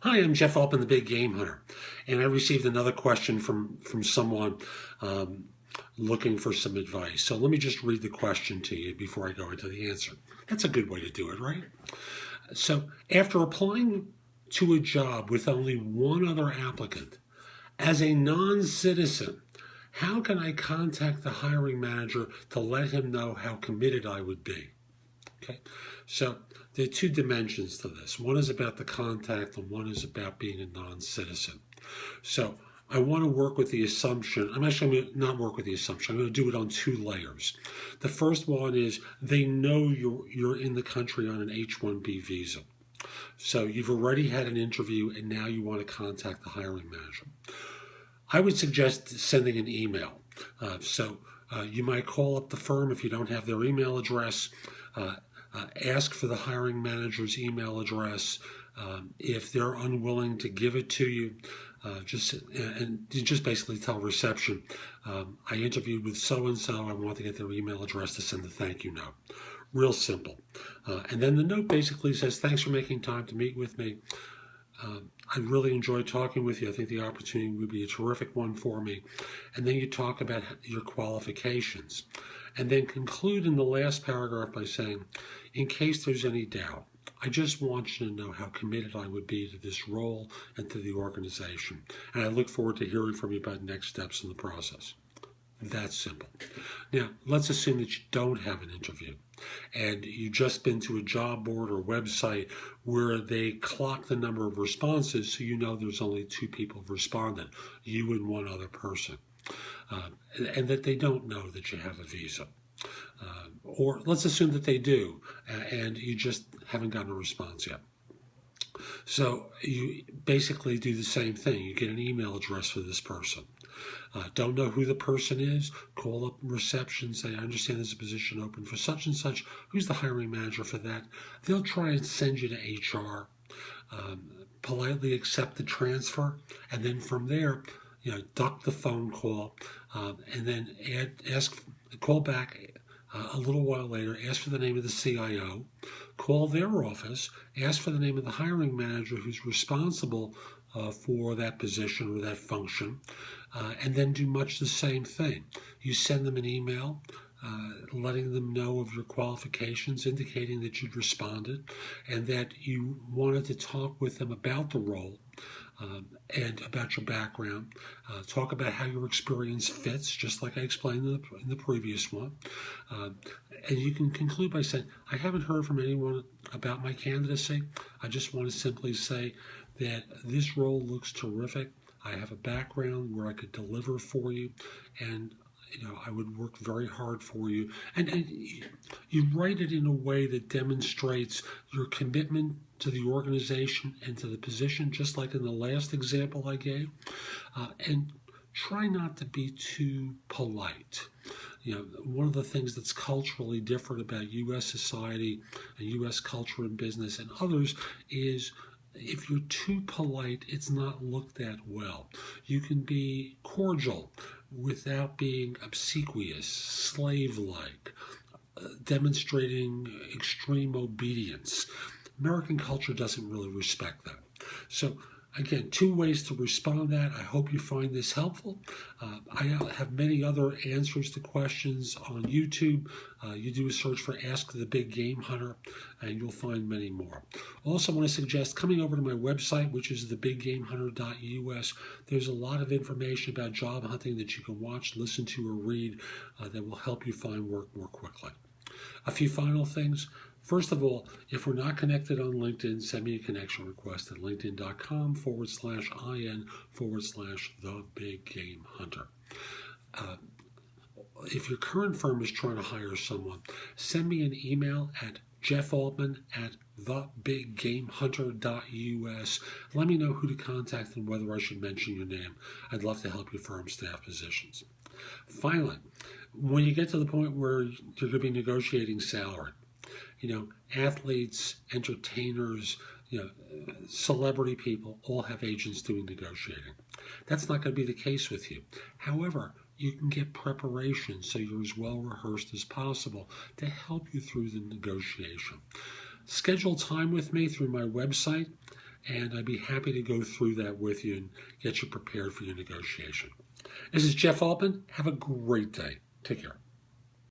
Hi, I'm Jeff Altman, the Big Game Hunter, and I received another question from someone looking for some advice. So let me just read the question to you before I go into the answer. That's a good way to do it, right? So after applying to a job with only one other applicant, as a non-citizen, how can I contact the hiring manager to let him know how committed I would be? Okay, so there are two dimensions to this. One is about the contact and one is about being a non-citizen. So I want to work with the assumption, I'm going to not work with the assumption, I'm going to do it on two layers. The first one is they know you're in the country on an H-1B visa. So you've already had an interview and now you want to contact the hiring manager. I would suggest sending an email. You might call up the firm if you don't have their email address. Ask for the hiring manager's email address. If they're unwilling to give it to you, just basically tell reception, I interviewed with so-and-so, I want to get their email address to send a thank you note. Real simple. And then the note basically says, thanks for making time to meet with me. I really enjoyed talking with you. I think the opportunity would be a terrific one for me. And then you talk about your qualifications. And then conclude in the last paragraph by saying, in case there's any doubt, I just want you to know how committed I would be to this role and to the organization. And I look forward to hearing from you about next steps in the process. That's simple. Now, let's assume that you don't have an interview and you've just been to a job board or website where they clock the number of responses so you know there's only two people who've responded, you and one other person, and that they don't know that you have a visa. Or let's assume that they do and you just haven't gotten a response yet. So you basically do the same thing. You get an email address for this person. Don't know who the person is, call up reception, say, I understand there's a position open for such and such. Who's the hiring manager for that? They'll try and send you to HR, politely accept the transfer, and then from there, duck the phone call, and then call back a little while later, ask for the name of the CIO, call their office, ask for the name of the hiring manager who's responsible for that position or that function, and then do much the same thing. You send them an email letting them know of your qualifications, indicating that you'd responded and that you wanted to talk with them about the role and about your background. Talk about how your experience fits, just like I explained in the previous one. And you can conclude by saying, I haven't heard from anyone about my candidacy. I just want to simply say that this role looks terrific. I have a background where I could deliver for you, and I would work very hard for you. And you write it in a way that demonstrates your commitment to the organization and to the position, just like in the last example I gave. And try not to be too polite. One of the things that's culturally different about U.S. society and U.S. culture and business and others is if you're too polite, it's not looked at well. You can be cordial without being obsequious, slave-like, demonstrating extreme obedience. American culture doesn't really respect that. So again, two ways to respond to that. I hope you find this helpful. I have many other answers to questions on YouTube. You do a search for Ask the Big Game Hunter, and you'll find many more. Also, I want to suggest coming over to my website, which is thebiggamehunter.us. There's a lot of information about job hunting that you can watch, listen to, or read that will help you find work more quickly. A few final things. First of all, if we're not connected on LinkedIn, send me a connection request at linkedin.com/in/thebiggamehunter. If your current firm is trying to hire someone, send me an email at jeffaltman@thebiggamehunter.us. Let me know who to contact and whether I should mention your name. I'd love to help your firm staff positions. Finally, when you get to the point where you're going to be negotiating salary, athletes, entertainers, celebrity people all have agents doing negotiating. That's not going to be the case with you. However, you can get preparation so you're as well rehearsed as possible to help you through the negotiation. Schedule time with me through my website. and I'd be happy to go through that with you and get you prepared for your negotiation. This is Jeff Altman. Have a great day. Take care.